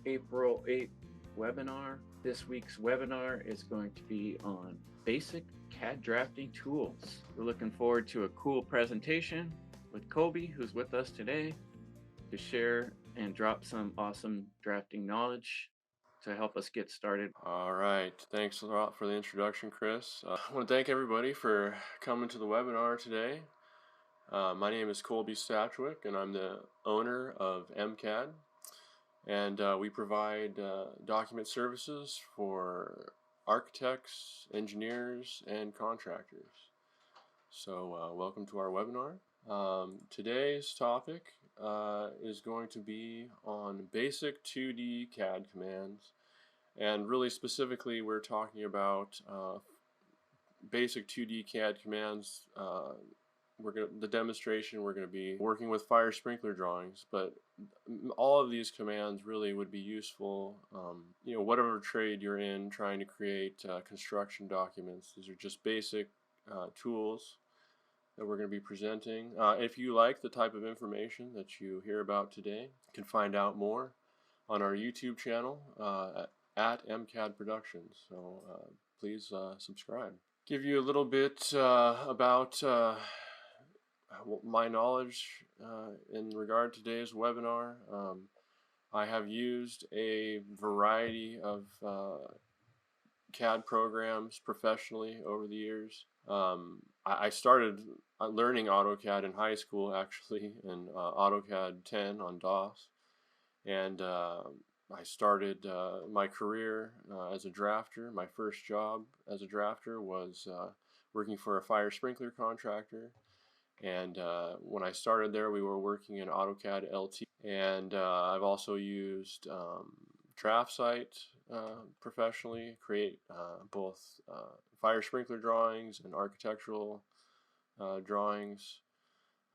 April 8th webinar. This week's webinar is going to be on basic CAD drafting tools. We're looking forward to a cool presentation with Kobe, who's with us today, to share and drop some awesome drafting knowledge to help us get started. All right, thanks a lot for the introduction, Chris. I want to thank everybody for coming to the webinar today. My name is Colby Stachwick, and I'm the owner of mCAD, and we provide document services for architects, engineers, and contractors. So welcome to our webinar. Today's topic is going to be on basic 2D CAD commands. And really specifically, we're talking about basic 2D CAD commands. The demonstration, we're going to be working with fire sprinkler drawings, but all of these commands really would be useful, whatever trade you're in, trying to create construction documents. These are just basic tools that we're going to be presenting. If you like the type of information that you hear about today, you can find out more on our YouTube channel at mCAD Productions. So please subscribe. Give you a little bit about my knowledge in regard to today's webinar. I have used a variety of CAD programs professionally over the years. I started learning AutoCAD in high school, actually, in AutoCAD 10 on DOS. And I started my career as a drafter. My first job as a drafter was working for a fire sprinkler contractor. And when I started there, we were working in AutoCAD LT. And I've also used DraftSite professionally, create both fire sprinkler drawings and architectural drawings.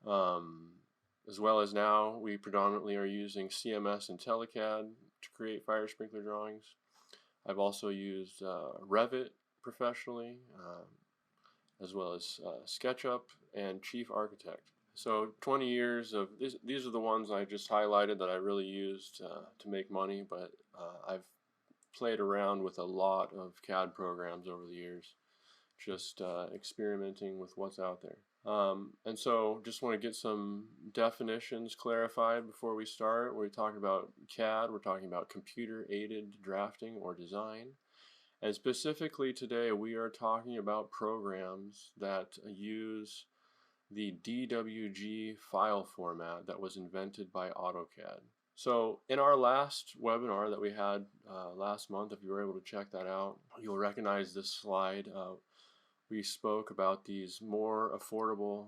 As well as now, we predominantly are using CMS and IntelliCAD to create fire sprinkler drawings. I've also used Revit professionally, as well as SketchUp and Chief Architect. So 20 years of these are the ones I just highlighted that I really used to make money, but I've played around with a lot of CAD programs over the years, just experimenting with what's out there. And so just want to get some definitions clarified before we start. We're talking about CAD, we're talking about computer-aided drafting or design. And specifically today, we are talking about programs that use the DWG file format that was invented by AutoCAD. So in our last webinar that we had last month, if you were able to check that out, you'll recognize this slide. We spoke about these more affordable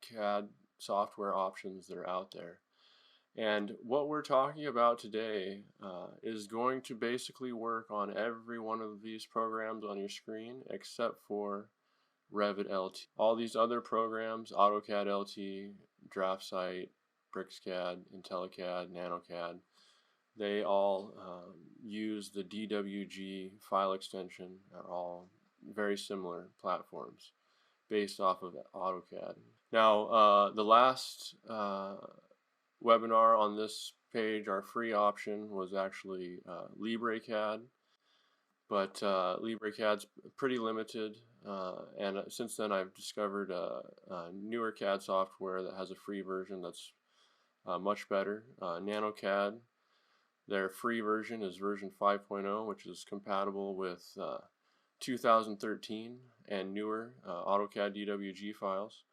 CAD software options that are out there. And what we're talking about today is going to basically work on every one of these programs on your screen except for Revit LT. All these other programs, AutoCAD LT, DraftSite, BricsCAD, IntelliCAD, NanoCAD, they all use the DWG file extension, are all very similar platforms based off of AutoCAD. Now, the last webinar on this page, our free option, was actually LibreCAD, but LibreCAD's pretty limited, and since then I've discovered a newer CAD software that has a free version that's much better. NanoCAD, their free version is version 5.0, which is compatible with 2013 and newer AutoCAD DWG files.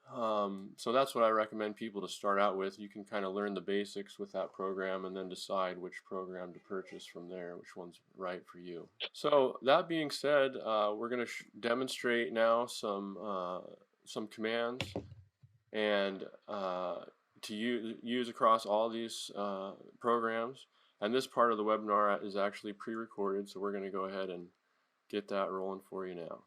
So that's what I recommend people to start out with. You can kind of learn the basics with that program and then decide which program to purchase from there, which one's right for you. So that being said, we're going to demonstrate now some commands and to use across all these programs. And this part of the webinar is actually pre-recorded, so we're going to go ahead and get that rolling for you now,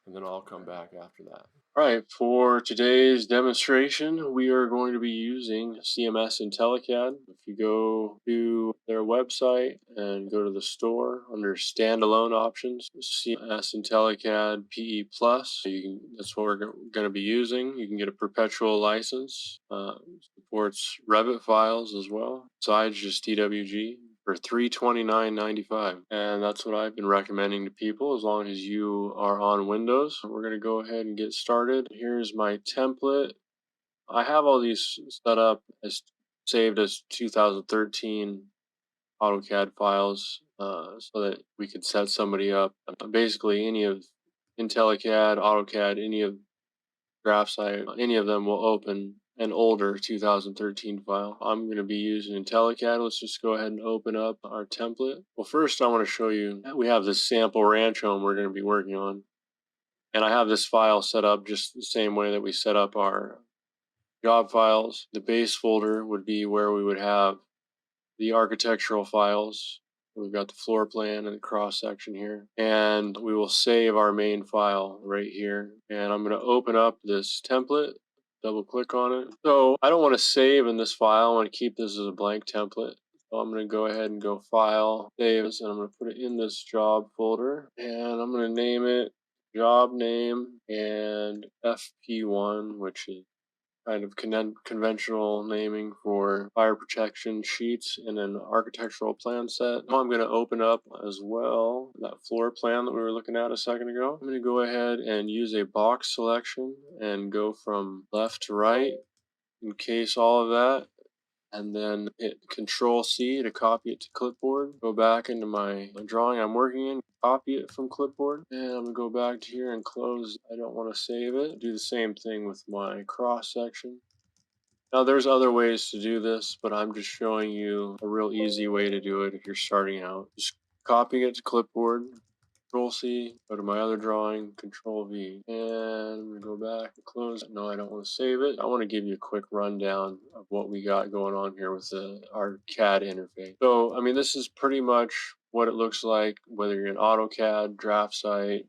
and then I'll come back after that. All right, for today's demonstration, we are going to be using CMS and IntelliCAD. If you go to their website and go to the store under standalone options, CMS and IntelliCAD PE Plus, that's what we're going to be using. You can get a perpetual license. Supports Revit files as well, besides just DWG. for $329.95, and that's what I've been recommending to people as long as you are on Windows. We're going to go ahead and get started. Here's my template. I have all these set up as saved as 2013 AutoCAD files so that we could set somebody up. Basically, any of IntelliCAD, AutoCAD, any of GraphSite, any of them will open an older 2013 file. I'm going to be using IntelliCAD. Let's just go ahead and open up our template. Well, first I want to show you, we have this sample ranch home we're going to be working on. And I have this file set up just the same way that we set up our job files. The base folder would be where we would have the architectural files. We've got the floor plan and the cross section here, and we will save our main file right here. And I'm going to open up this template, double click on it. So I don't want to save in this file. I want to keep this as a blank template. So I'm going to go ahead and go File, Save, and I'm going to put it in this job folder, and I'm going to name it job name and FP1, which is kind of conventional naming for fire protection sheets in an architectural plan set. Now I'm going to open up as well that floor plan that we were looking at a second ago. I'm going to go ahead and use a box selection and go from left to right, encase all of that, and then hit Control C to copy it to clipboard. Go back into my drawing I'm working in, copy it from clipboard, and I'm gonna go back to here and close. I don't want to save it. Do the same thing with my cross section. Now there's other ways to do this, but I'm just showing you a real easy way to do it if you're starting out. Just copy it to clipboard, Control C, go to my other drawing, Control V, and I'm going to go back and close it. No, I don't want to save it. I want to give you a quick rundown of what we got going on here with our CAD interface. So, I mean, this is pretty much what it looks like, whether you're in AutoCAD, DraftSite,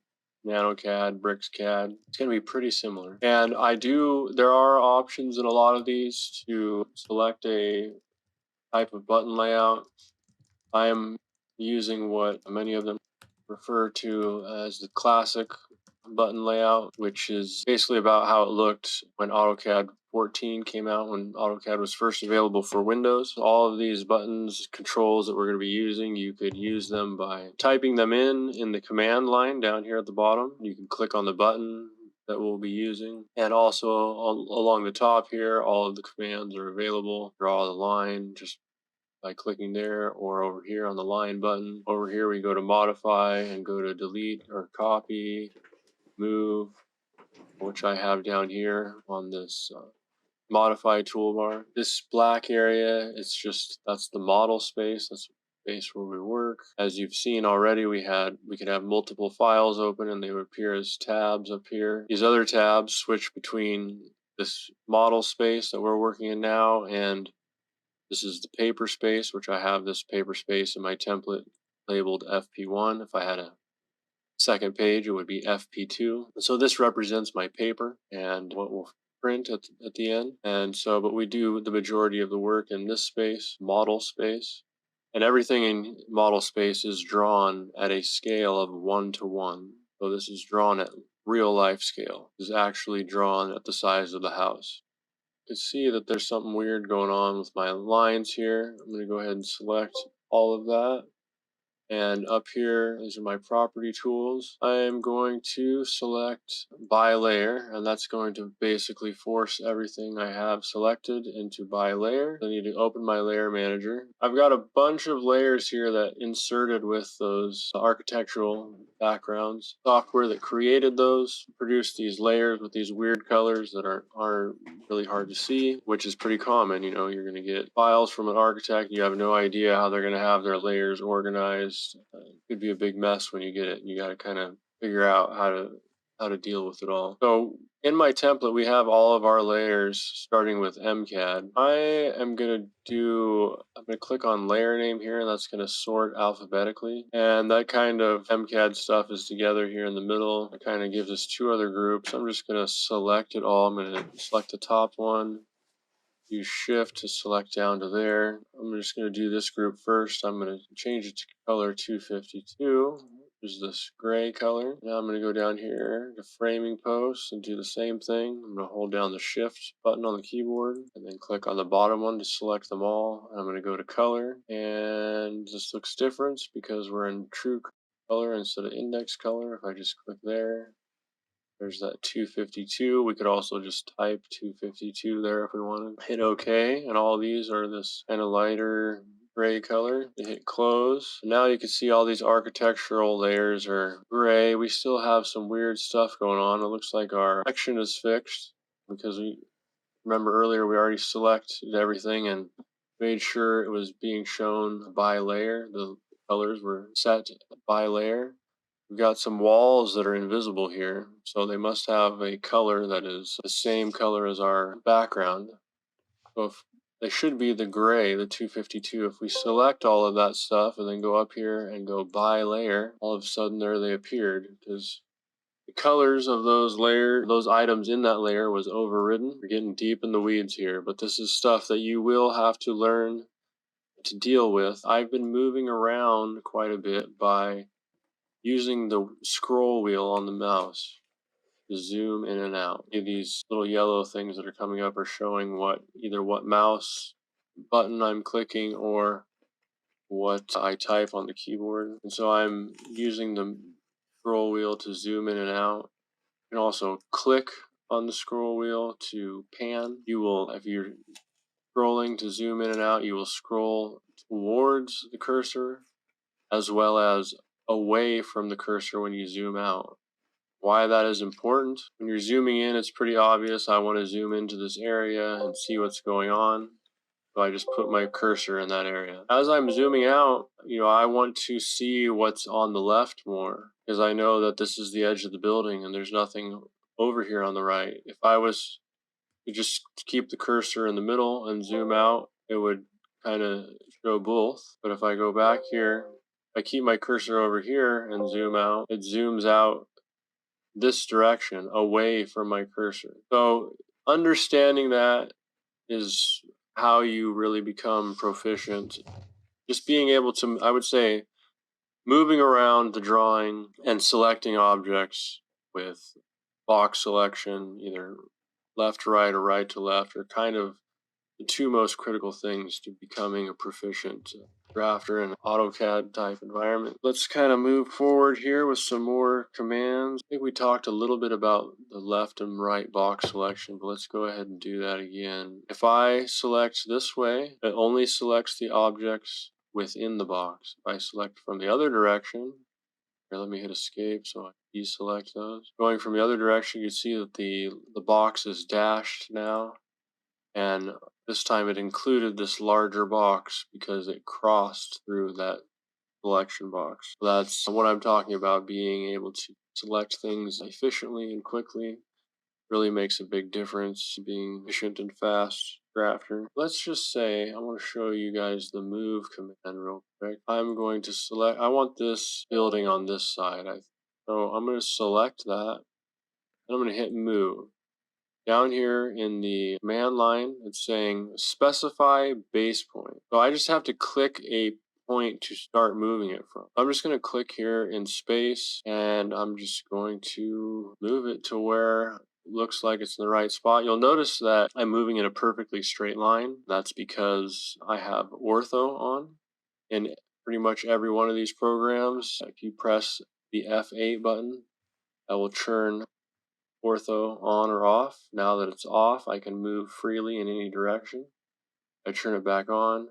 NanoCAD, BricsCAD. It's going to be pretty similar. And there are options in a lot of these to select a type of button layout. I am using what many of them refer to as the classic button layout, which is basically about how it looked when AutoCAD 14 came out, when AutoCAD was first available for Windows. All of these buttons, controls that we're going to be using, you could use them by typing them in the command line down here at the bottom. You can click on the button that we'll be using, and also along the top here, all of the commands are available. Draw the line, just by clicking there, or over here on the line button. Over here we go to modify and go to delete or copy, move, which I have down here on this modify toolbar. This black area, that's the model space. That's the space where we work. As you've seen already, we could have multiple files open and they would appear as tabs up here. These other tabs switch between this model space that we're working in now and this is the paper space, which I have this paper space in my template labeled FP1. If I had a second page, it would be FP2. So this represents my paper and what will print at the end. And so, but we do the majority of the work in this space, model space. And everything in model space is drawn at a scale of 1:1. So this is drawn at real life scale. This is actually drawn at the size of the house. You can see that there's something weird going on with my lines here. I'm going to go ahead and select all of that. And up here, these are my property tools. I'm going to select by layer, and that's going to basically force everything I have selected into by layer. I need to open my layer manager. I've got a bunch of layers here that inserted with those architectural backgrounds. Software that created those produced these layers with these weird colors that are really hard to see, which is pretty common. You know, you're going to get files from an architect, you have no idea how they're going to have their layers organized. It could be a big mess when you get it. You got to kind of figure out how to deal with it all. So in my template, we have all of our layers starting with mCAD. I'm going to click on layer name here, and that's going to sort alphabetically. And that kind of mCAD stuff is together here in the middle. It kind of gives us two other groups. I'm just going to select it all. I'm going to select the top one. Use shift to select down to there. I'm just going to do this group first. I'm going to change it to color 252. is this gray color. Now I'm going to go down here to framing posts and do the same thing. I'm going to hold down the shift button on the keyboard and then click on the bottom one to select them all. I'm going to go to color, and this looks different because we're in true color instead of index color. If I just click there, there's that 252. We could also just type 252 there if we wanted. Hit OK, and all these are this kind of lighter gray color. Hit close. Now you can see all these architectural layers are gray. We still have some weird stuff going on. It looks like our section is fixed because we remember earlier we already selected everything and made sure it was being shown by layer. The colors were set by layer. We've got some walls that are invisible here, so they must have a color that is the same color as our background. So if they should be the gray, the 252. If we select all of that stuff and then go up here and go by layer, all of a sudden there they appeared because the colors of those items in that layer was overridden. We're getting deep in the weeds here, but this is stuff that you will have to learn to deal with. I've been moving around quite a bit by using the scroll wheel on the mouse to zoom in and out. These little yellow things that are coming up are showing either what mouse button I'm clicking or what I type on the keyboard. And so I'm using the scroll wheel to zoom in and out. You can also click on the scroll wheel to pan. If you're scrolling to zoom in and out, you will scroll towards the cursor as well as away from the cursor when you zoom out. Why that is important: when you're zooming in, it's pretty obvious. I want to zoom into this area and see what's going on. So I just put my cursor in that area. As I'm zooming out, I want to see what's on the left more because I know that this is the edge of the building and there's nothing over here on the right. If I was to just keep the cursor in the middle and zoom out, it would kind of show both. But if I go back here, I keep my cursor over here and zoom out, it zooms out this direction away from my cursor. So understanding that is how you really become proficient. Just being able to, I would say, moving around the drawing and selecting objects with box selection, either left to right or right to left, are kind of the two most critical things to becoming a proficient drafter in an AutoCAD type environment. Let's kind of move forward here with some more commands. I think we talked a little bit about the left and right box selection, but let's go ahead and do that again. If I select this way, it only selects the objects within the box. If I select from the other direction, here, let me hit escape so I deselect those. Going from the other direction, you see that the box is dashed now, and this time it included this larger box because it crossed through that selection box. So that's what I'm talking about. Being able to select things efficiently and quickly really makes a big difference. Being efficient and fast drafter. Let's just say I want to show you guys the move command real quick. I'm going to select, I want this building on this side. So I'm going to select that and I'm going to hit move. Down here in the command line, it's saying specify base point. So I just have to click a point to start moving it from. I'm just going to click here in space and I'm just going to move it to where it looks like it's in the right spot. You'll notice that I'm moving in a perfectly straight line. That's because I have ortho on. In pretty much every one of these programs, if you press the F8 button, that will turn ortho on or off. Now that it's off, I can move freely in any direction. I turn it back on,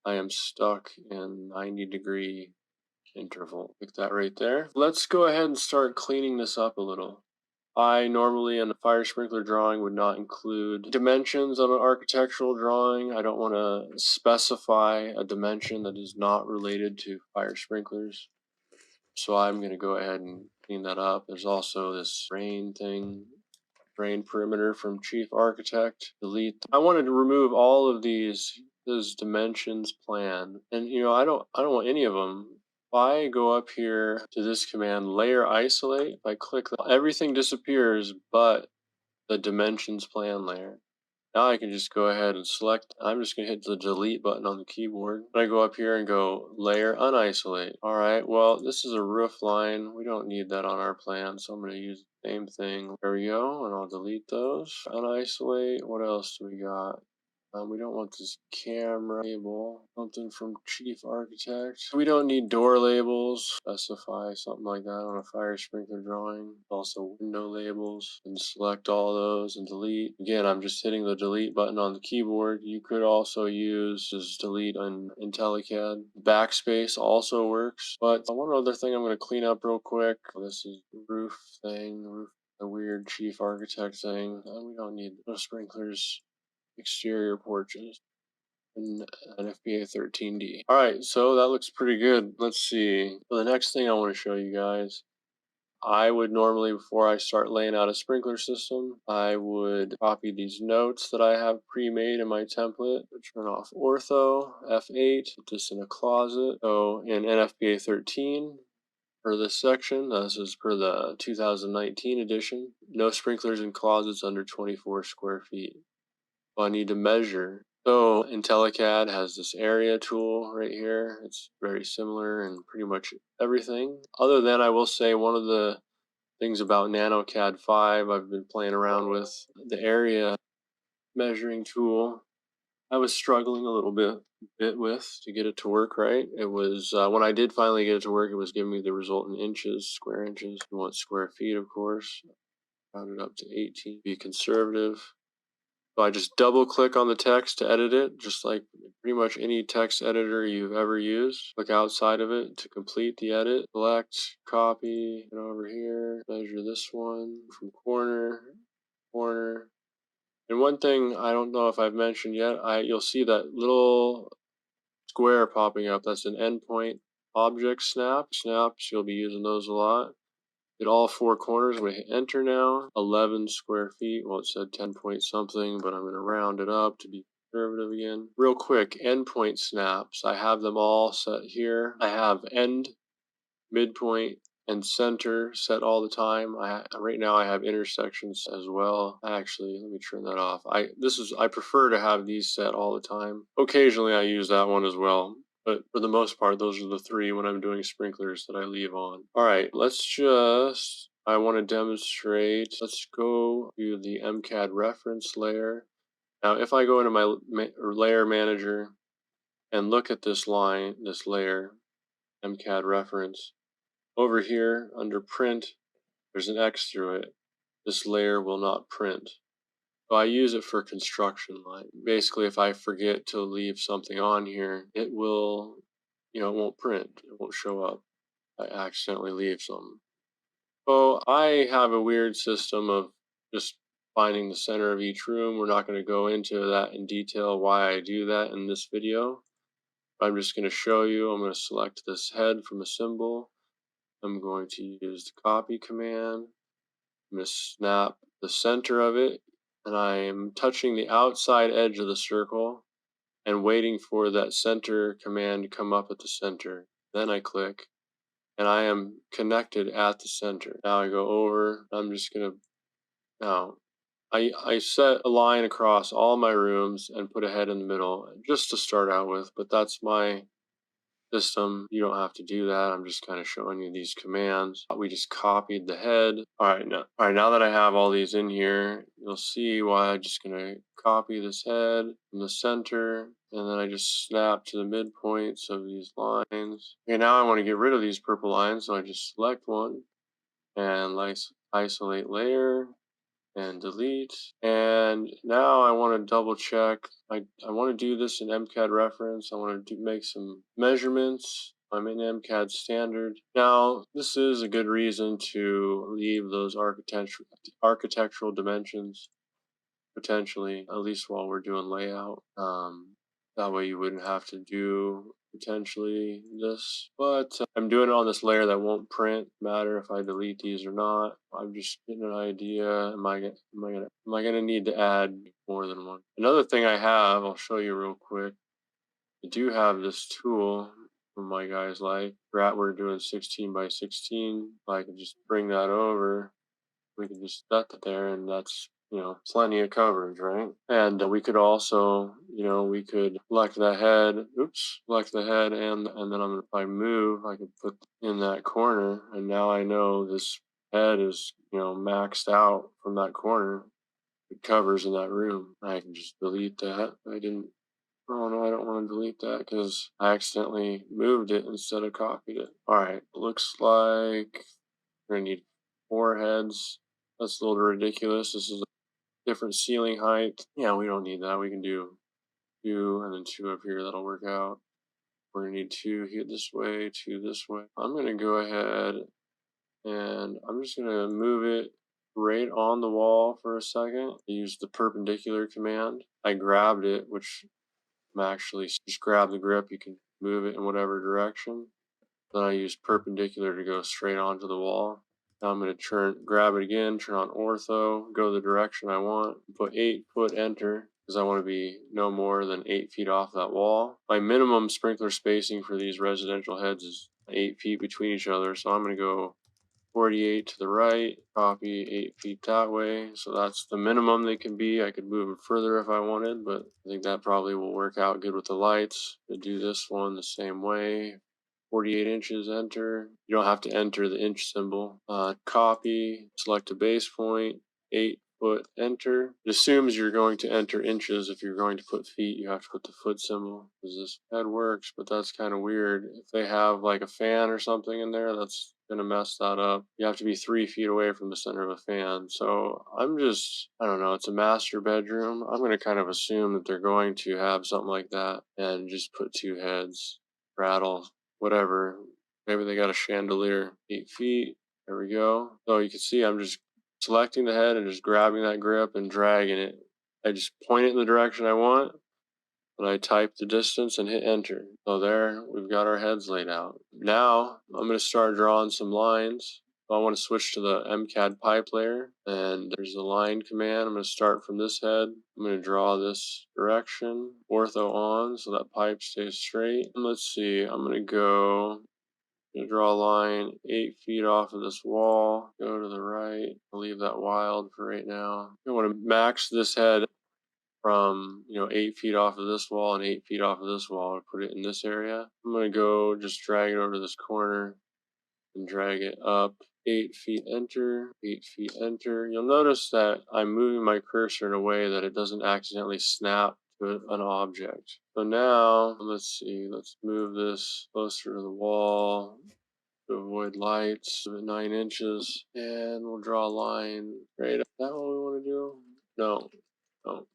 I am stuck in 90-degree interval. Click that right there. Let's go ahead and start cleaning this up a little. I normally in a fire sprinkler drawing would not include dimensions on an architectural drawing. I don't want to specify a dimension that is not related to fire sprinklers. So I'm going to go ahead and clean that up. There's also this rain thing, rain perimeter from Chief Architect. Delete. I wanted to remove all of these dimensions plan, and I don't want any of them. If I go up here to this command, layer isolate, if I click that, everything disappears but the dimensions plan layer. Now I can just go ahead and select. I'm just going to hit the delete button on the keyboard. I go up here and go layer unisolate. All right, well, this is a roof line. We don't need that on our plan, so I'm going to use the same thing. There we go, and I'll delete those. Unisolate. What else do we got? We don't want this camera label, something from chief architect. We don't need door labels. Specify something like that on a fire sprinkler drawing. Also window labels, and select all those and delete. Again, I'm just hitting the delete button on the keyboard. You could also use this delete on IntelliCAD. Backspace also works. But one other thing I'm going to clean up real quick. This is roof thing, the weird chief architect thing. We don't need those sprinklers. Exterior porches and an FBA 13D. All right, so that looks pretty good. Let's see. So the next thing I want to show you guys, I would normally, before I start laying out a sprinkler system, I would copy these notes that I have pre-made in my template. Turn off ortho, F8, put this in a closet. So in NFPA 13, for this section, this is per the 2019 edition, no sprinklers in closets under 24 square feet. I need to measure. So IntelliCAD has this area tool right here. It's very similar in pretty much everything. Other than I will say one of the things about NanoCAD 5 I've been playing around with, the area measuring tool. I was struggling a little bit with to get it to work right. It was when I did finally get it to work, it was giving me the result in inches, square inches. You want square feet, of course. Round it up to 18. Be conservative. So I just double click on the text to edit it, just like pretty much any text editor you've ever used. Click outside of it to complete the edit. Select, copy, and over here, measure this one from corner, corner. And one thing I don't know if I've mentioned yet, you'll see that little square popping up. That's an endpoint object snap. Snaps, you'll be using those a lot. Hit all four corners. I'm going to hit enter now. 11 square feet. Well, it said 10 point something, but I'm going to round it up to be conservative again. Real quick, endpoint snaps. I have them all set here. I have end, midpoint, and center set all the time. Right now I have intersections as well. Actually, let me turn that off. I prefer to have these set all the time. Occasionally I use that one as well. But for the most part, those are the three when I'm doing sprinklers that I leave on. All right, I want to demonstrate. Let's go to the mCAD reference layer. Now, if I go into my layer manager and look at this line, this layer, mCAD reference, over here under print, there's an X through it. This layer will not print. So I use it for construction line. Basically, if I forget to leave something on here, it will, it won't print. It won't show up. I accidentally leave something. So I have a weird system of just finding the center of each room. We're not going to go into that in detail why I do that in this video. I'm just going to show you. I'm going to select this head from a symbol. I'm going to use the copy command. I'm going to snap the center of it, and I am touching the outside edge of the circle and waiting for that center command to come up at the center. Then I click, and I am connected at the center. Now I go over. Now I set a line across all my rooms and put a head in the middle just to start out with, but that's my system. You don't have to do that. I'm just kind of showing you these commands. We just copied the head. All right, now that I have all these in here, you'll see why I'm just going to copy this head from the center, and then I just snap to the midpoints of these lines. Okay, now I want to get rid of these purple lines, so I just select one and isolate layer and delete. And now I want to double check. I want to do this in mCAD reference. I want to make some measurements. I'm in mCAD standard. Now, this is a good reason to leave those architectural dimensions potentially, at least while we're doing layout. That way you wouldn't have to do potentially this, but I'm doing it on this layer that won't print. Matter if I delete these or not. I'm just getting an idea. Am I gonna need to add more than one? Another thing I have, I'll show you real quick. I do have this tool from my guys like we're doing 16 by 16. I can just bring that over. We can just set that there, and that's plenty of coverage, right? And we could also, we could select the head, select the head, and then if I move, I can put in that corner, and now I know this head is, maxed out from that corner. It covers in that room. I can just delete that. Oh no, I don't want to delete that because I accidentally moved it instead of copied it. All right, looks like we're gonna need 4 heads. That's a little ridiculous. This is a different ceiling height. Yeah, we don't need that. We can do 2 and then 2 up here. That'll work out. We're gonna need 2 here this way, 2 this way. I'm gonna go ahead and I'm just gonna move it right on the wall for a second. I use the perpendicular command. I grabbed it, which I'm actually just grab the grip. You can move it in whatever direction. Then I use perpendicular to go straight onto the wall. Now I'm going to grab it again, turn on ortho, go the direction I want, put 8 foot enter because I want to be no more than 8 feet off that wall. My minimum sprinkler spacing for these residential heads is 8 feet between each other, so I'm going to go 48 to the right, copy 8 feet that way. So that's the minimum they can be. I could move them further if I wanted, but I think that probably will work out good with the lights. To do this one the same way. 48 inches, enter. You don't have to enter the inch symbol. Copy, select a base point, 8 foot, enter. It assumes you're going to enter inches. If you're going to put feet, you have to put the foot symbol. Because this head works, but that's kind of weird. If they have like a fan or something in there, that's gonna mess that up. You have to be 3 feet away from the center of a fan. So I don't know, it's a master bedroom. I'm gonna kind of assume that they're going to have something like that and just put 2 heads, rattle, whatever. Maybe they got a chandelier. 8 feet. There we go. So you can see I'm just selecting the head and just grabbing that grip and dragging it. I just point it in the direction I want, and I type the distance and hit enter. So there, we've got our heads laid out. Now I'm going to start drawing some lines. So I want to switch to the mCAD pipe layer, and there's the line command. I'm going to start from this head. I'm going to draw this direction, ortho on, so that pipe stays straight. And let's see, I'm going to draw a line 8 feet off of this wall, go to the right. I'll leave that wild for right now. I want to max this head from 8 feet off of this wall and 8 feet off of this wall to put it in this area. I'm going to go just drag it over to this corner and drag it up 8 feet, enter, 8 feet, enter. You'll notice that I'm moving my cursor in a way that it doesn't accidentally snap to an object. So now, let's see, let's move this closer to the wall to avoid lights, 9 inches, and we'll draw a line right up. Is that what we want to do? No, no.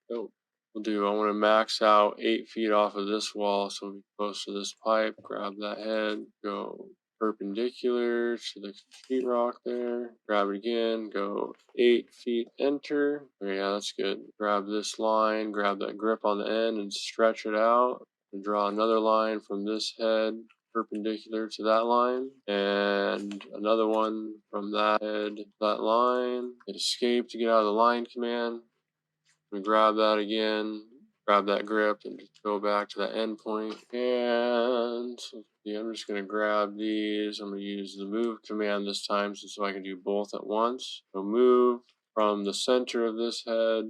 So I want to max out 8 feet off of this wall, so we'll be close to this pipe. Grab that head, go perpendicular to the sheetrock there. Grab it again, go 8 feet, enter. Okay, yeah, that's good. Grab this line, grab that grip on the end and stretch it out. And draw another line from this head perpendicular to that line, and another one from that head, that line. Hit escape to get out of the line command. We grab that again, grab that grip, and just go back to that endpoint. And yeah, I'm just going to grab these. I'm going to use the move command this time so I can do both at once. So move from the center of this head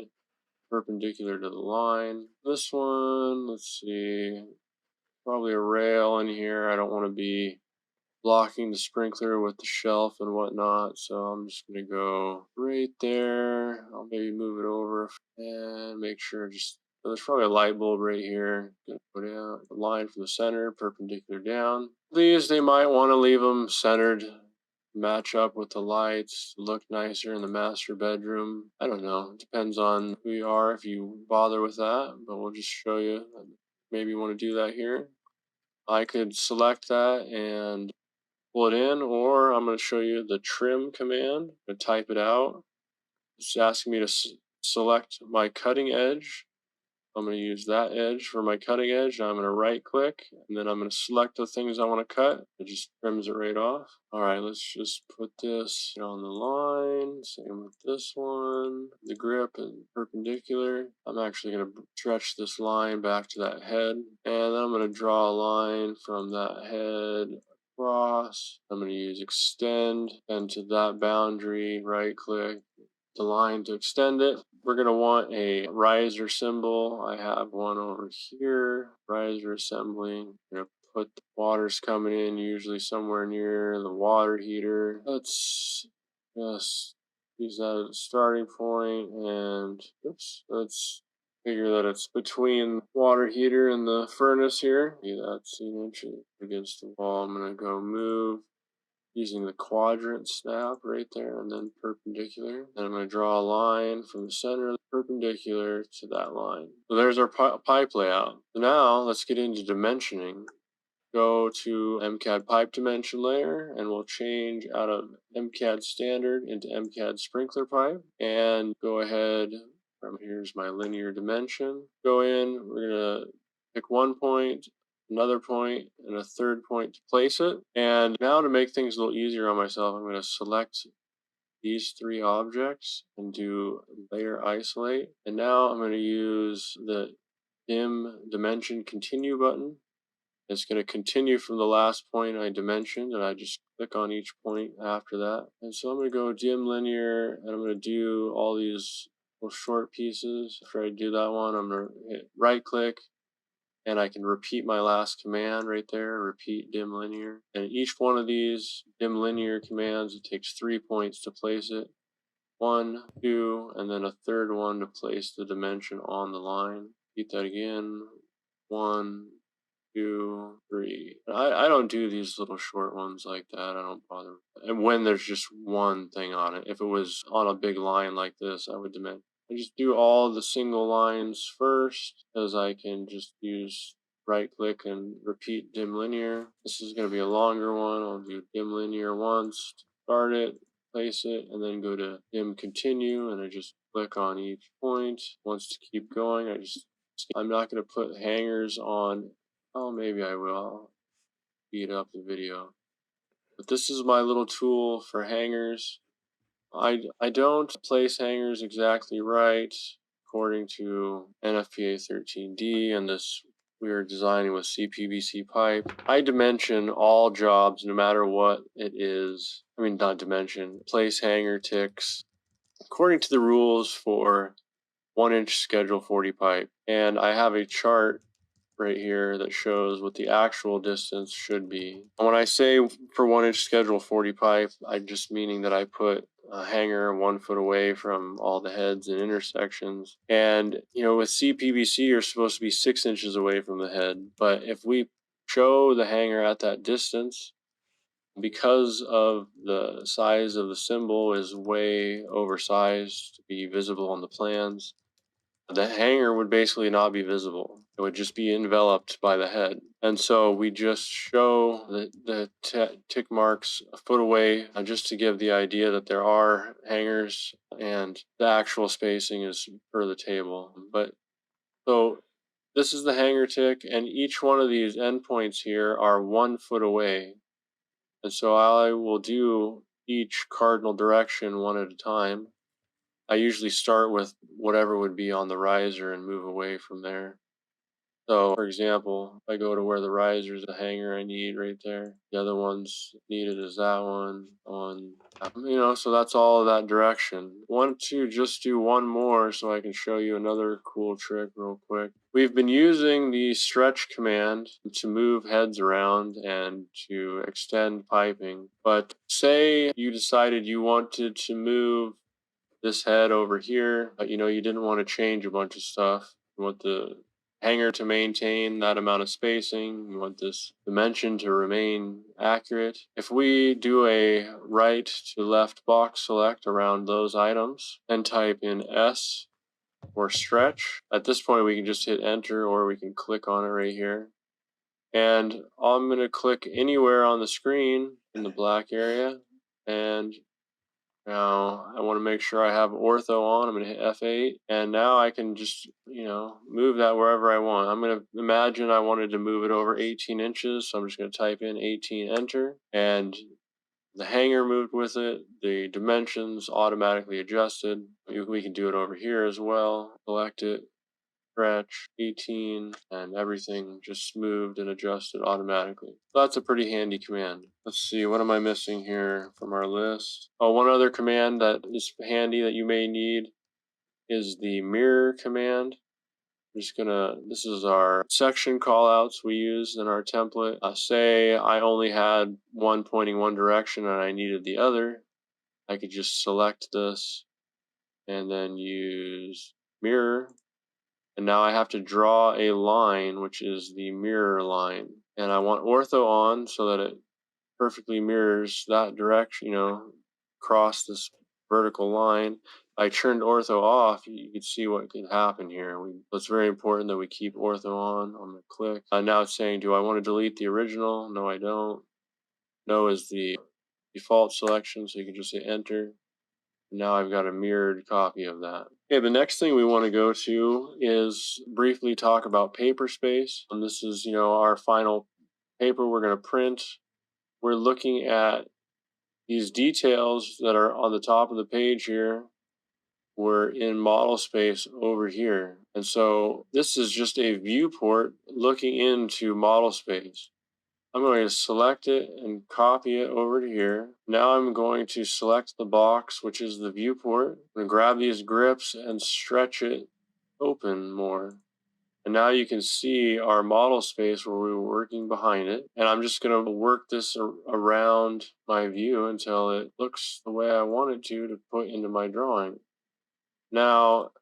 perpendicular to the line. This one, let's see, probably a rail in here. I don't want to be blocking the sprinkler with the shelf and whatnot, so I'm just gonna go right there. I'll maybe move it over and make sure there's probably a light bulb right here. Gonna put out a line from the center perpendicular down. These, they might want to leave them centered, match up with the lights, look nicer in the master bedroom. I don't know, it depends on who you are if you bother with that, but we'll just show you. Maybe you want to do that here. I could select that and pull it in, or I'm going to show you the trim command. I'm going to type it out. It's asking me to select my cutting edge. I'm going to use that edge for my cutting edge. I'm going to right click, and then I'm going to select the things I want to cut. It just trims it right off. All right, let's just put this on the line. Same with this one. The grip and perpendicular. I'm actually going to stretch this line back to that head, and then I'm going to draw a line from that head across. I'm going to use extend, and to that boundary, right click, the line to extend it. We're going to want a riser symbol. I have one over here, riser assembly. I'm going to put the water's coming in usually somewhere near the water heater. Let's just use that as a starting point, and oops, let's figure that it's between water heater and the furnace here. See, that's an inch against the wall. I'm going to go move using the quadrant snap right there, and then perpendicular. And I'm going to draw a line from the center of the perpendicular to that line. So there's our pipe layout. So now let's get into dimensioning. Go to mCAD pipe dimension layer, and we'll change out of mCAD standard into mCAD sprinkler pipe, and go ahead from here's my linear dimension. Go in, we're going to pick one point, another point, and a third point to place it. And now to make things a little easier on myself, I'm going to select these three objects and do layer isolate. And now I'm going to use the dim dimension continue button. It's going to continue from the last point I dimensioned, and I just click on each point after that. And so I'm going to go dim linear, and I'm going to do all these little short pieces. After I do that one, I'm going to hit right click, and I can repeat my last command right there, repeat dim linear. And each one of these dim linear commands, it takes 3 points to place it. 1, 2, and then a third one to place the dimension on the line. Repeat that again. 1, 2, 3. I don't do these little short ones like that. I don't bother. And when there's just one thing on it. If it was on a big line like this, I would demand. I just do all the single lines first, because I can just use right click and repeat dim linear. This is going to be a longer one. I'll do dim linear once, start it, place it, and then go to dim continue, and I just click on each point. Wants to keep going, I'm not going to put hangers on. Oh, maybe I will. I'll speed up the video. But this is my little tool for hangers. I don't place hangers exactly right according to NFPA 13D, and this we are designing with CPVC pipe. I dimension all jobs no matter what it is. I mean, not dimension, place hanger ticks according to the rules for 1-inch schedule 40 pipe. And I have a chart right here that shows what the actual distance should be. And when I say for 1-inch schedule 40 pipe, I'm just meaning that I put a hanger 1 foot away from all the heads and intersections. And with CPVC, you're supposed to be 6 inches away from the head. But if we show the hanger at that distance, because of the size of the symbol is way oversized to be visible on the plans, the hanger would basically not be visible. It would just be enveloped by the head. And so we just show the tick marks a foot away, just to give the idea that there are hangers, and the actual spacing is per the table. But so this is the hanger tick, and each one of these endpoints here are 1 foot away. And so I will do each cardinal direction one at a time. I usually start with whatever would be on the riser and move away from there. So, for example, if I go to where the riser is, the hanger I need right there. The other one's needed is that one. So that's all of that direction. Want to just do one more so I can show you another cool trick real quick. We've been using the stretch command to move heads around and to extend piping. But say you decided you wanted to move this head over here, but you didn't want to change a bunch of stuff. You want the hanger to maintain that amount of spacing. You want this dimension to remain accurate. If we do a right to left box select around those items and type in S or stretch, at this point we can just hit enter, or we can click on it right here. And I'm going to click anywhere on the screen in the black area, and now I want to make sure I have ortho on. I'm going to hit F8, and now I can just, move that wherever I want. I'm going to imagine I wanted to move it over 18 inches, so I'm just going to type in 18, enter, and the hanger moved with it. The dimensions automatically adjusted. We can do it over here as well. Select it, stretch 18, and everything just moved and adjusted automatically. That's a pretty handy command. Let's see, what am I missing here from our list? Oh, one other command that is handy that you may need is the mirror command. This is our section callouts we use in our template. Say I only had one pointing one direction and I needed the other. I could just select this and then use mirror. And now I have to draw a line, which is the mirror line. And I want ortho on so that it perfectly mirrors that direction, across this vertical line. I turned ortho off, you can see what can happen here. It's very important that we keep ortho on. I'm going to click. Now it's saying, do I want to delete the original? No, I don't. No is the default selection, so you can just say enter. Now I've got a mirrored copy of that. Okay, the next thing we want to go to is briefly talk about paper space. And this is, our final paper we're going to print. We're looking at these details that are on the top of the page here were in model space over here. And so this is just a viewport looking into model space. I'm going to select it and copy it over to here. Now I'm going to select the box, which is the viewport. I'm going to grab these grips and stretch it open more. And now you can see our model space where we were working behind it. And I'm just going to work this around my view until it looks the way I want it to put into my drawing. Now,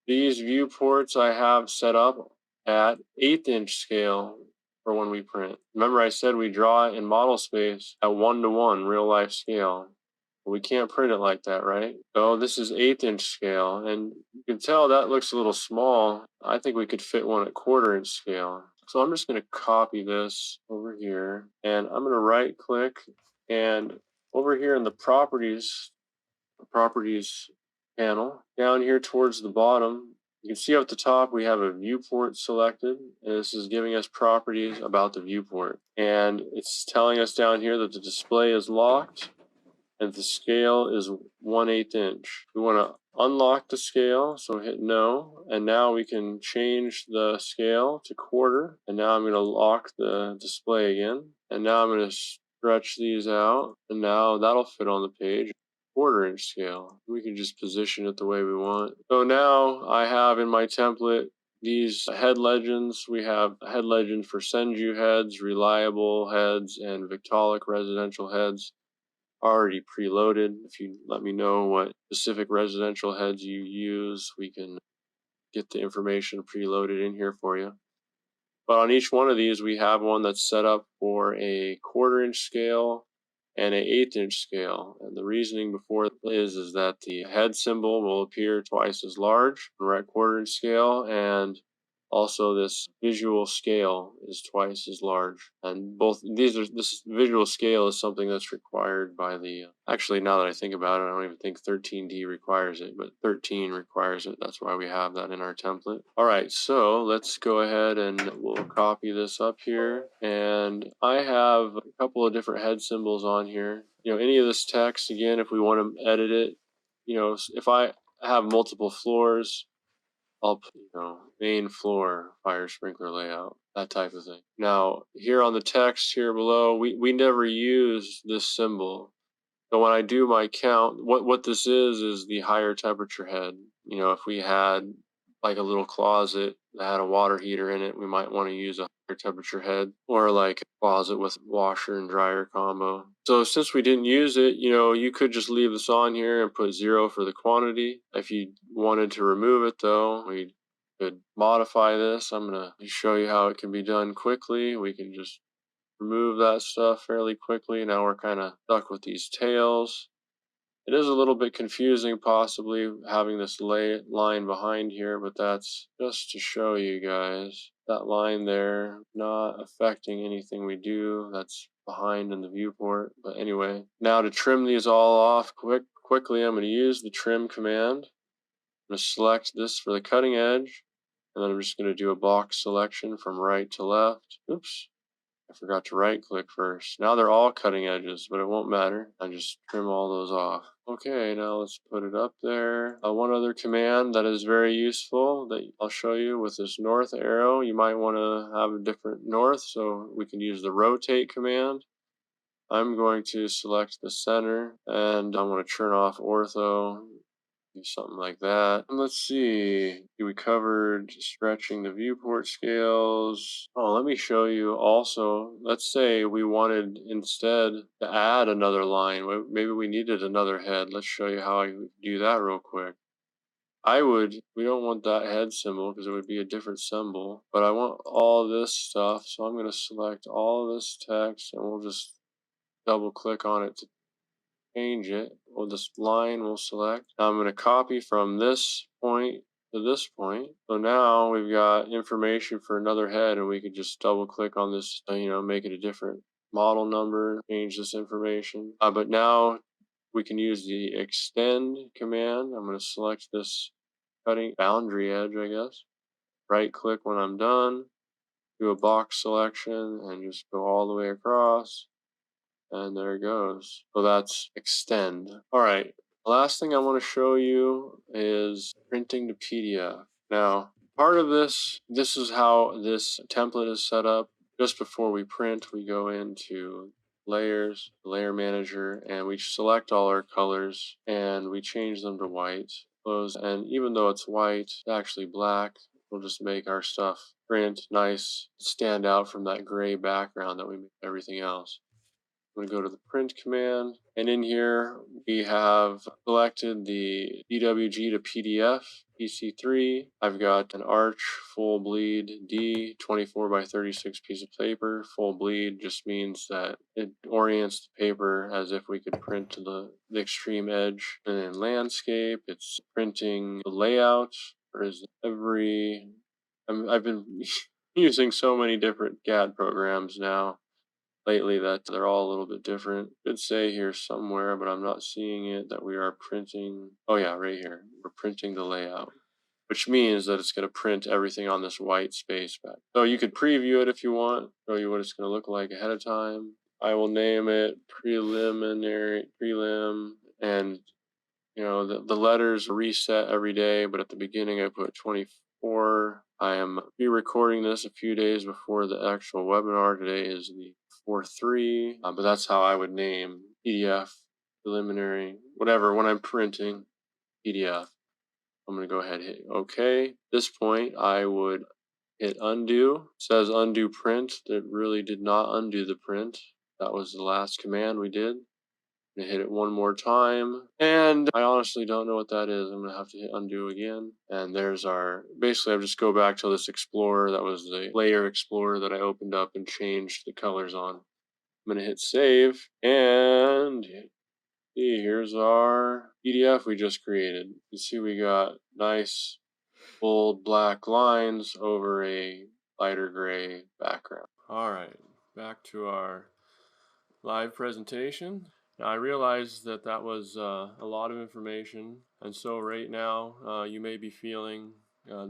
these viewports I have set up at 1/8 inch scale for when we print. Remember I said we draw it in model space at 1:1 real life scale. We can't print it like that, right? So this is 1/8 inch scale, and you can tell that looks a little small. I think we could fit one at 1/4 inch scale. So I'm just going to copy this over here, and I'm going to right click, and over here in the properties panel, down here towards the bottom, you can see up at the top we have a viewport selected, and this is giving us properties about the viewport. And it's telling us down here that the display is locked and the scale is 1/8 inch. We want to unlock the scale, so hit no, and now we can change the scale to 1/4, and now I'm going to lock the display again, and now I'm going to stretch these out, and now that'll fit on the page. 1/4 inch scale. We can just position it the way we want. So now I have in my template these head legends. We have a head legend for Senju heads, reliable heads, and Victaulic residential heads already preloaded. If you let me know what specific residential heads you use, we can get the information preloaded in here for you. But on each one of these, we have one that's set up for a 1/4 inch scale and a 1/8 inch scale. And the reasoning before is that the head symbol will appear twice as large when we're at 1/4 inch scale, and also this visual scale is twice as large. And this visual scale is something that's required by actually, now that I think about it, I don't even think 13D requires it, but 13 requires it. That's why we have that in our template. All right, so let's go ahead and we'll copy this up here. And I have a couple of different head symbols on here. Any of this text, again, if we want to edit it, if I have multiple floors, I'll put, main floor fire sprinkler layout, that type of thing. Now, here on the text here below, we never use this symbol. So when I do my count, what this is the higher temperature head. If we had like a little closet that had a water heater in it, we might want to use a higher temperature head, or like a closet with washer and dryer combo. So since we didn't use it, you could just leave this on here and put 0 for the quantity. If you wanted to remove it though, we could modify this. I'm going to show you how it can be done quickly. We can just remove that stuff fairly quickly. Now we're kind of stuck with these tails. It is a little bit confusing possibly having this line behind here, but that's just to show you guys. That line there not affecting anything we do. That's behind in the viewport. But anyway, now to trim these all off quickly, I'm going to use the trim command. I'm going to select this for the cutting edge, and then I'm just going to do a box selection from right to left. Oops. I forgot to right click first. Now they're all cutting edges, but it won't matter. I just trim all those off. Okay, now let's put it up there. One other command that is very useful that I'll show you with this north arrow. You might want to have a different north, so we can use the rotate command. I'm going to select the center and I want to turn off ortho. Do something like that. And let's see. We covered stretching the viewport scales. Oh, let me show you also. Let's say we wanted instead to add another line. Maybe we needed another head. Let's show you how I do that real quick. We don't want that head symbol because it would be a different symbol, but I want all this stuff. So I'm going to select all this text and we'll just double click on it to change it. Well, this line we'll select. Now I'm going to copy from this point to this point. So now we've got information for another head, and we could just double click on this, make it a different model number, change this information. But now we can use the extend command. I'm going to select this cutting boundary edge, I guess. Right click when I'm done, do a box selection, and just go all the way across. And there it goes. So that's extend. All right. The last thing I want to show you is printing to PDF. Now, part of this is how this template is set up. Just before we print, we go into layers, layer manager, and we select all our colors and we change them to white. And even though it's white, it's actually black. We'll just make our stuff print nice, stand out from that gray background that we make everything else. I'm going to go to the print command, and in here we have selected the DWG to PDF, PC3. I've got an arch full bleed D 24 by 36 piece of paper. Full bleed just means that it orients the paper as if we could print to the extreme edge. And in landscape, it's printing the layout. I've been using so many different CAD programs now lately that they're all a little bit different. It should say here somewhere, but I'm not seeing it, that we are printing. Oh yeah, right here. We're printing the layout, which means that it's going to print everything on this white space back. So you could preview it if you want, show you what it's going to look like ahead of time. I will name it prelim, and the letters reset every day, but at the beginning I put 24. I am re-recording this a few days before the actual webinar. Today is the 4/3, but that's how I would name PDF, preliminary, whatever, when I'm printing PDF. I'm going to go ahead and hit OK. At this point, I would hit undo. It says undo print. It really did not undo the print. That was the last command we did. I'm going to hit it one more time, and I honestly don't know what that is. I'm going to have to hit undo again, and there's basically I just go back to this Explorer. That was the layer Explorer that I opened up and changed the colors on. I'm going to hit save, and see, here's our PDF we just created. You see we got nice bold black lines over a lighter gray background. All right, back to our live presentation. Now, I realize that was a lot of information, and so right now you may be feeling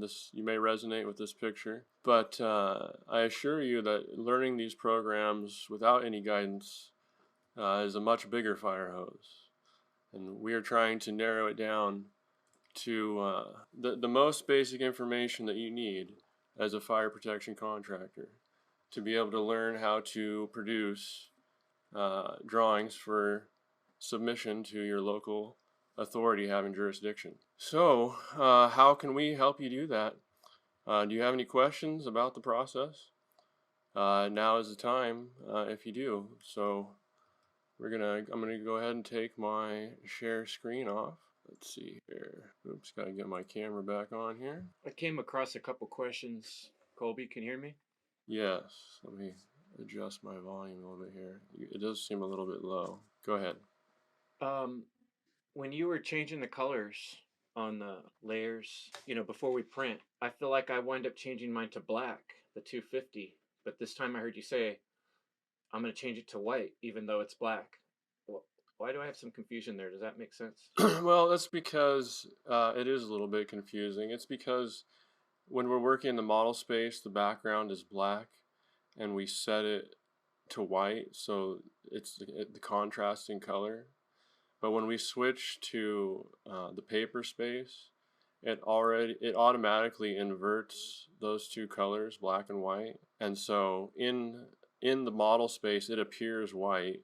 this, you may resonate with this picture, but I assure you that learning these programs without any guidance is a much bigger fire hose, and we are trying to narrow it down to the most basic information that you need as a fire protection contractor to be able to learn how to produce drawings for submission to your local authority having jurisdiction. So, how can we help you do that? Do you have any questions about the process? Now is the time if you do. So, I'm gonna go ahead and take my share screen off. Let's see here. Oops, gotta get my camera back on here. I came across a couple questions. Colby, can you hear me? Yes. Let me adjust my volume a little bit here. It does seem a little bit low. Go ahead. When you were changing the colors on the layers, before we print, I feel like I wind up changing mine to black, the 250. But this time I heard you say, I'm going to change it to white, even though it's black. Why do I have some confusion there? Does that make sense? Well, that's because it is a little bit confusing. It's because when we're working in the model space, the background is black, and we set it to white, so it's the contrasting color. But when we switch to the paper space, it automatically inverts those two colors, black and white. And so in the model space, it appears white,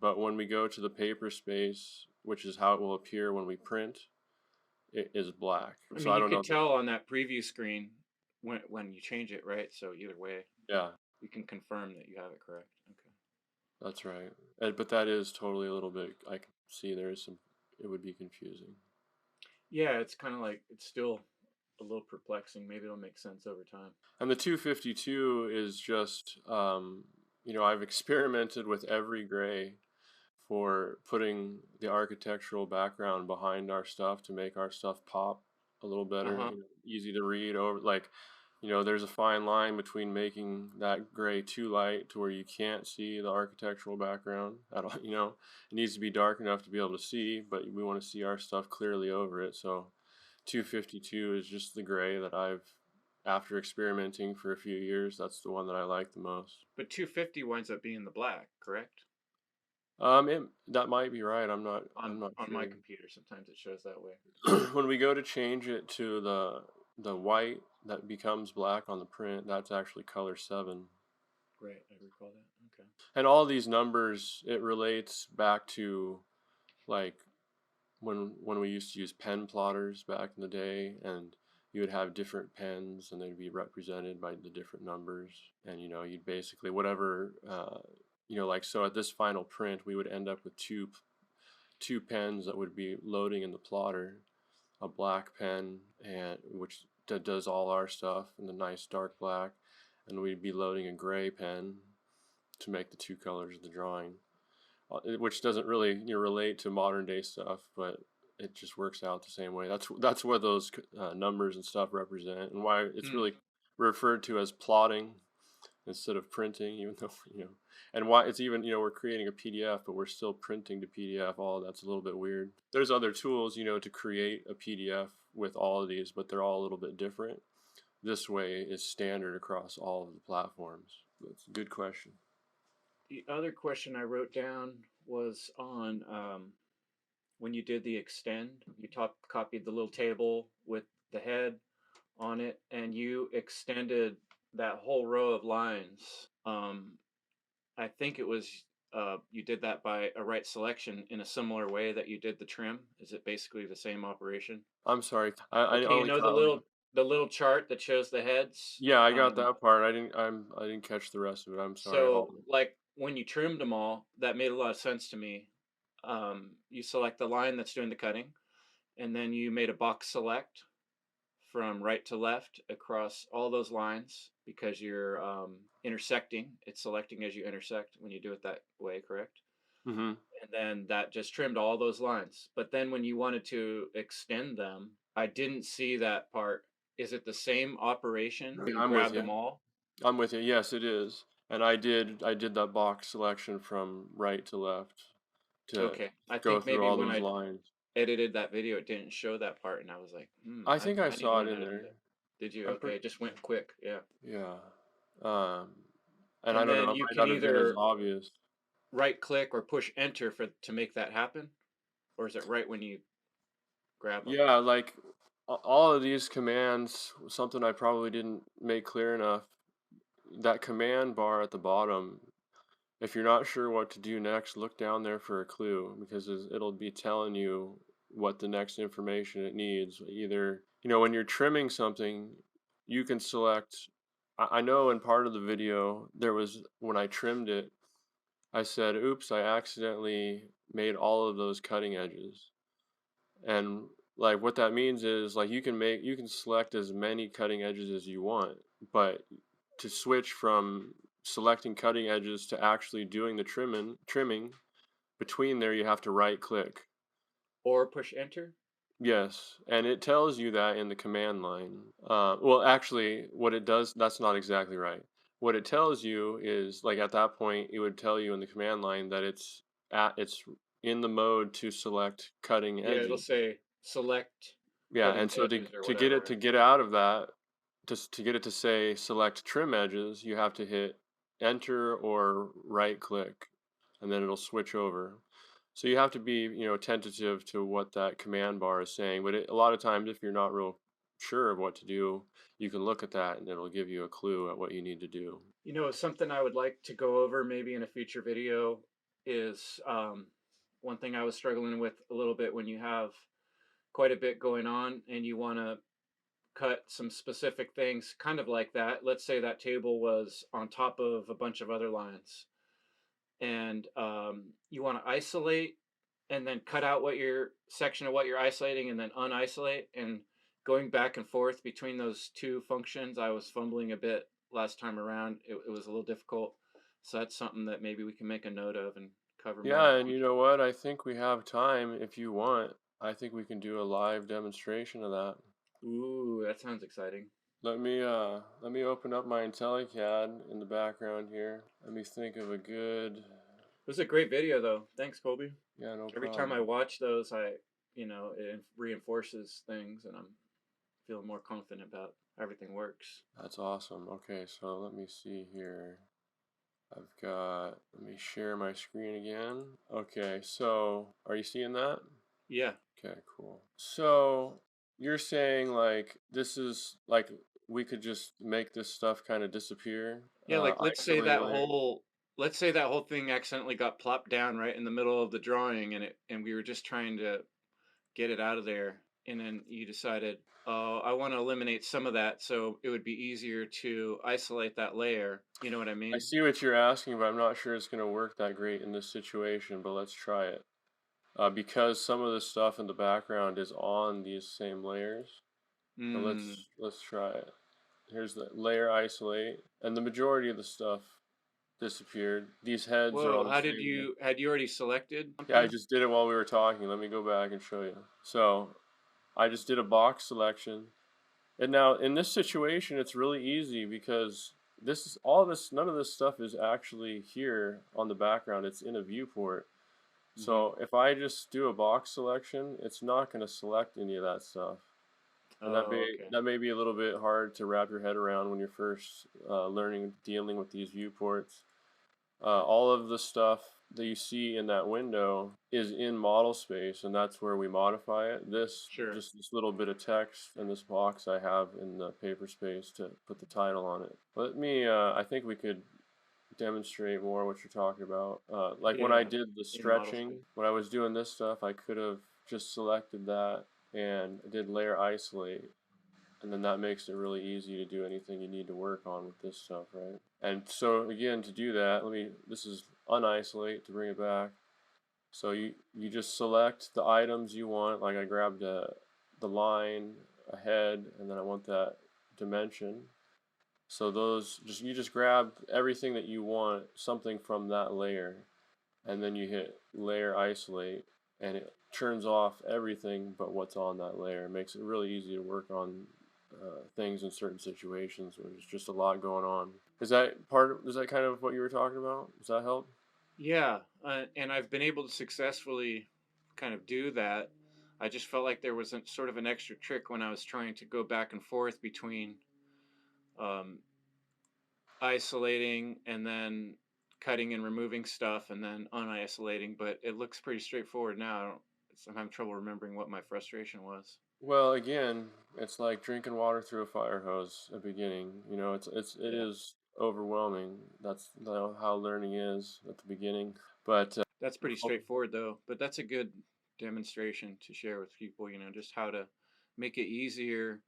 but when we go to the paper space, which is how it will appear when we print, it is black. I So mean, I you don't know. could tell on that preview screen when you change it, right? So either way, Yeah, you can confirm that you have it correct. Okay. that's right. But that is totally a little bit. I can see there is some. It would be confusing. Yeah, it's kind of like it's still a little perplexing. Maybe it'll make sense over time. And the 252 is just, I've experimented with every gray for putting the architectural background behind our stuff to make our stuff pop a little better, Uh-huh. easy to read over. Like, there's a fine line between making that gray too light to where you can't see the architectural background at all. It needs to be dark enough to be able to see, but we want to see our stuff clearly over it. So 252 is just the gray that after experimenting for a few years, that's the one that I like the most. But 250 winds up being the black, correct? That might be right. I'm not On my sure. computer, sometimes it shows that way. When we go to change it to the white that becomes black on the print, that's actually color 7. Right, I recall that. Okay. And all these numbers, it relates back to like when we used to use pen plotters back in the day, and you would have different pens and they'd be represented by the different numbers, and you'd basically whatever like, so at this final print we would end up with two pens that would be loading in the plotter, a black pen and which does all our stuff in the nice dark black, and we'd be loading a gray pen to make the two colors of the drawing, which doesn't really relate to modern day stuff, but it just works out the same way. That's what those numbers and stuff represent, and why it's Mm. really referred to as plotting instead of printing, even though and why it's even we're creating a PDF, but we're still printing to PDF. All that's a little bit weird. There's other tools to create a PDF with all of these, but they're all a little bit different. This way is standard across all of the platforms. That's a good question. The other question I wrote down was on when you did the extend, you copied the little table with the head on it, and you extended that whole row of lines. I think it was you did that by a right selection in a similar way that you did the trim. Is it basically the same operation? I'm sorry. I Okay, you only know caught like, the little chart that shows the heads. yeah, I got that part. I didn't catch the rest of it. I'm sorry. So like when you trimmed them all, that made a lot of sense to me. You select the line that's doing the cutting, and then you made a box select from right to left across all those lines because you're intersecting. It's selecting as you intersect when you do it that way, correct? Mm-hmm. And then that just trimmed all those lines. But then when you wanted to extend them, I didn't see that part. Is it the same operation? You I'm with grab you. them all? I'm with you. Yes, it is. And I did that box selection from right to left to Okay. I go think through maybe all when those I lines. edited that video, it didn't show that part, and I was like, I think I I need to saw it learn how in to do there. that. Did you? I'm Okay, pretty, it just went quick. Yeah. yeah. Um, and I And don't know, then it you might can not have been as either obvious. right click or push enter to make that happen, or is it right when you grab them? Yeah, like all of these commands, something I probably didn't make clear enough. That command bar at the bottom, if you're not sure what to do next, look down there for a clue, because it'll be telling you what the next information it needs. Either, when you're trimming something, you can select. I know in part of the video, there was, when I trimmed it, I said, oops, I accidentally made all of those cutting edges. And like what that means is, like, you can select as many cutting edges as you want, but to switch from selecting cutting edges to actually doing the trimming between there, you have to right click. Or push enter? Yes, and it tells you that in the command line. Well, actually, what it does, that's not exactly right. What it tells you is, like, at that point, it would tell you in the command line that it's in the mode to select cutting Yeah, it'll edges. say select Yeah, cutting and so edges or to get whatever, it right? to get out of that, to get it to say select trim edges, you have to hit enter or right click, and then it'll switch over. So you have to be, tentative to what that command bar is saying. But a lot of times, if you're not real sure of what to do, you can look at that and it'll give you a clue at what you need to do. Something I would like to go over maybe in a future video is one thing I was struggling with a little bit when you have quite a bit going on and you want to cut some specific things, kind of like that. Let's say that table was on top of a bunch of other lines, and you want to isolate and then cut out what your section of what you're isolating and then unisolate. And going back and forth between those two functions, I was fumbling a bit last time around. It was a little difficult. So that's something that maybe we can make a note of and cover more in Yeah, the and you know future. what? I think we have time if you want. I think we can do a live demonstration of that. Ooh, that sounds exciting. Let me open up my IntelliCAD in the background here. Let me think of a good. It was a great video, though. Thanks, Colby. Yeah, no Every time I problem. watch those, it reinforces things, and I'm feeling more confident about how everything works. That's awesome. Okay, so let me see here. Let me share my screen again. Okay, so are you seeing that? Yeah. Okay, cool. So you're saying like this is like we could just make this stuff kind of disappear, Yeah, like isolate a layer. let's say that whole thing accidentally got plopped down right in the middle of the drawing, and we were just trying to get it out of there, and then you decided, "Oh, I want to eliminate some of that so it would be easier to isolate that layer." You know what I I mean? see what you're asking, but I'm not sure it's going to work that great in this situation, but let's try it. Because some of the stuff in the background is on these same layers. So Mm. let's try it. Here's the layer isolate, and the majority of the stuff disappeared. These heads are Whoa, on the same layer. had you already selected Yeah, I something? just did it while we were talking. Let me go back and show you. So I just did a box selection. And now in this situation, it's really easy because this is all this, none of this stuff is actually here on the background. It's in a viewport. Mm-hmm. So if I just do a box selection, it's not going to select any of that stuff. And Oh, okay. that may be a little bit hard to wrap your head around when you're first learning dealing with these viewports. All of the stuff that you see in that window is in model space, and that's where we modify it. Sure. Just this little bit of text in this box I have in the paper space to put the title on it. I think we could demonstrate more what you're talking about. Like when I Yeah, did the in model stretching, space. when I was doing this stuff, I could have just selected that and did layer isolate, and then that makes it really easy to do anything you need to work on with this stuff, right? And so again, to do that, this is unisolate to bring it back. So you just select the items you want. Like I grabbed the line, a head, and then I want that dimension. So you just grab everything that you want, something from that layer, and then you hit layer isolate, and it turns off everything but what's on that layer. It makes it really easy to work on things in certain situations where there's just a lot going on. Is that kind of what you were talking about? Does that help? Yeah, and I've been able to successfully kind of do that. I just felt like there was sort of an extra trick when I was trying to go back and forth between um, isolating and then cutting and removing stuff and then unisolating. But it looks pretty straightforward now. I'm having trouble remembering what my frustration was. Well, again, it's like drinking water through a fire hose at the beginning. It Yeah, is overwhelming. That's how learning is at the beginning. But that's pretty straightforward though. But that's a good demonstration to share with people. Just how to make it easier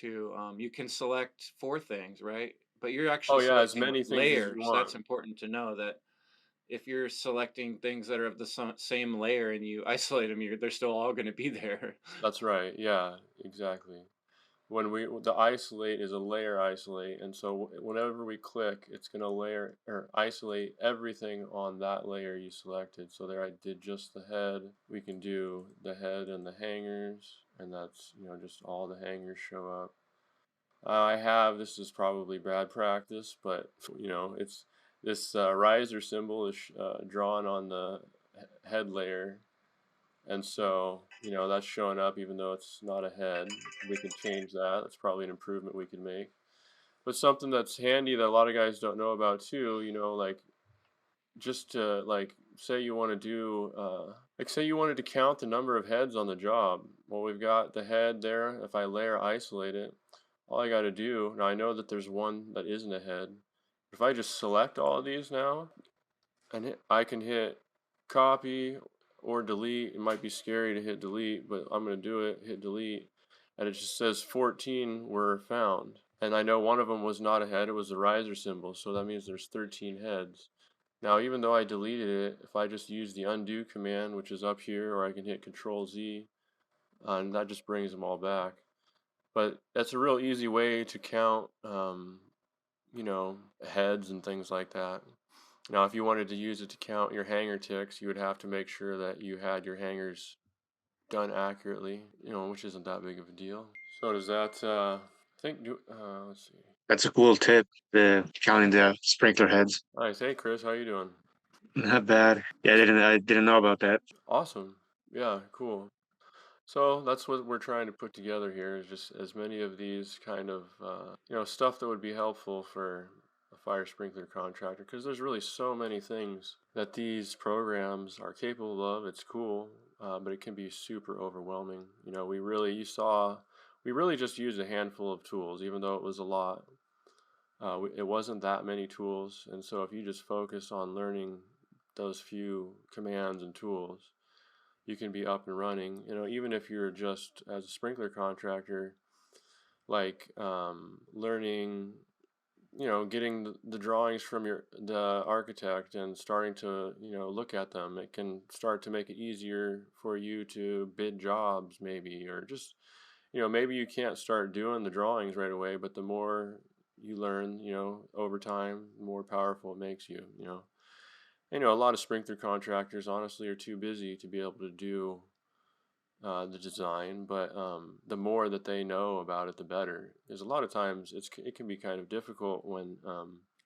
to you can select four things, right? But you're oh actually yeah, as selecting many things as you layers. That's want. important to know that if you're selecting things that are of the same layer and you isolate them, they're still all going to be there. That's right. Yeah, exactly. The isolate is a layer isolate, and so whenever we click, it's going to layer or isolate everything on that layer you selected. So there I did just the head. We can do the head and the hangers, and that's, just all the hangers show up. This is probably bad practice, but it's this riser symbol is drawn on the head layer, and so, that's showing up even though it's not a head. We could change that. That's probably an improvement we could make. But something that's handy that a lot of guys don't know about too, like just to like say you want to do like say you wanted to count the number of heads on the job. Well, we've got the head there. If I layer isolate it, all I got to do now, I know that there's one that isn't a head. If I just select all of these now and I can hit copy or delete. It might be scary to hit delete, but I'm going to do it. Hit delete, and it just says 14 were found. And I know one of them was not a head, it was a riser symbol, so that means there's 13 heads. Now, even though I deleted it, if I just use the undo command, which is up here, or I can hit Control Z, and that just brings them all back. But that's a real easy way to count, heads and things like that. Now, if you wanted to use it to count your hanger ticks, you would have to make sure that you had your hangers done accurately, which isn't that big of a deal. So does that, let's see. That's a cool tip, the counting the sprinkler heads. Nice. Hey, Chris, how you doing? Not bad. Yeah, I didn't know about that. Awesome. Yeah, cool. So that's what we're trying to put together here is just as many of these kind of, stuff that would be helpful for a fire sprinkler contractor because there's really so many things that these programs are capable of. It's cool, but it can be super overwhelming. We really just used a handful of tools, even though it was a lot. It wasn't that many tools, and so if you just focus on learning those few commands and tools, you can be up and running. Even if you're just as a sprinkler contractor, like learning, getting the drawings from the architect and starting to look at them. It can start to make it easier for you to bid jobs, maybe, or just maybe you can't start doing the drawings right away, but the more you learn, over time, the more powerful it makes you. A lot of sprinkler contractors honestly are too busy to be able to do the design, but the more that they know about it, the better. Because a lot of times it can be kind of difficult when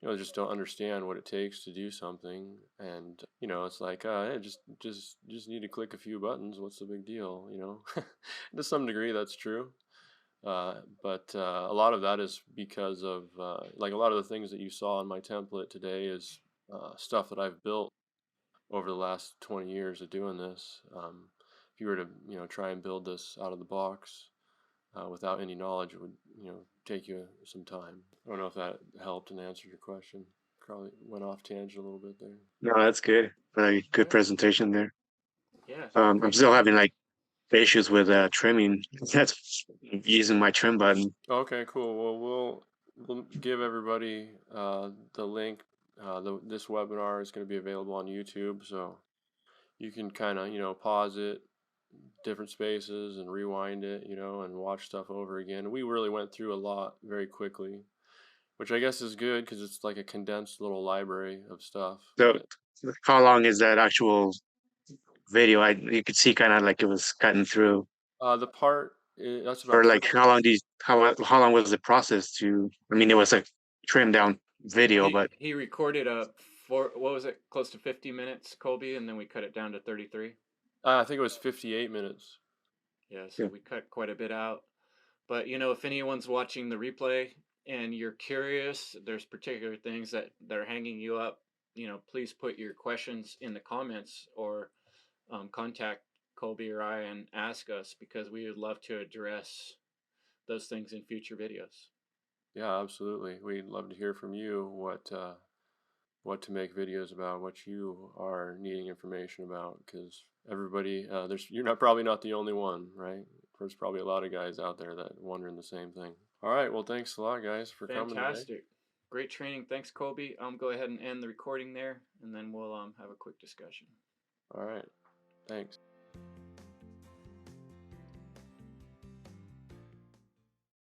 they just don't understand what it takes to do something, and it's like hey, just need to click a few buttons. What's the big deal? To some degree, that's true. But a lot of that is because of like a lot of the things that you saw in my template today is stuff that I've built over the last 20 years of doing this. If you were to try and build this out of the box without any knowledge, it would take you some time. I don't know if that helped and answered your question. Probably went off tangent a little bit there. No, that's good. Very good Good. presentation there. Yeah, I'm great. still having like issues with trimming. That's using my trim button. Okay, cool. Well, we'll give everybody the link. This webinar is going to be available on YouTube, so you can kind of pause it, different spaces, and rewind it, and watch stuff over again. We really went through a lot very quickly, which I guess is good because it's like a condensed little library of stuff. So, how long is that actual video? You could see kind of like it was cutting through, The part that's or about like how long was the process to? I mean, it was a trimmed down video, but He recorded what was it, close to 50 minutes, Colby, and then we cut it down to 33. I think it was 58 minutes. Yeah, so yeah. we cut quite a bit out. But if anyone's watching the replay and you're curious, there's particular things that are hanging you up, please put your questions in the comments or contact Colby or I and ask us because we would love to address those things in future videos. Yeah, absolutely. We'd love to hear from you what to make videos about, what you are needing information about, because everybody you're probably not the only one, right? There's probably a lot of guys out there that wondering the same thing. All right, well, thanks a lot, guys, for coming today. Fantastic. Great training. Thanks, Colby. Go ahead and end the recording there, and then we'll have a quick discussion. All right, thanks.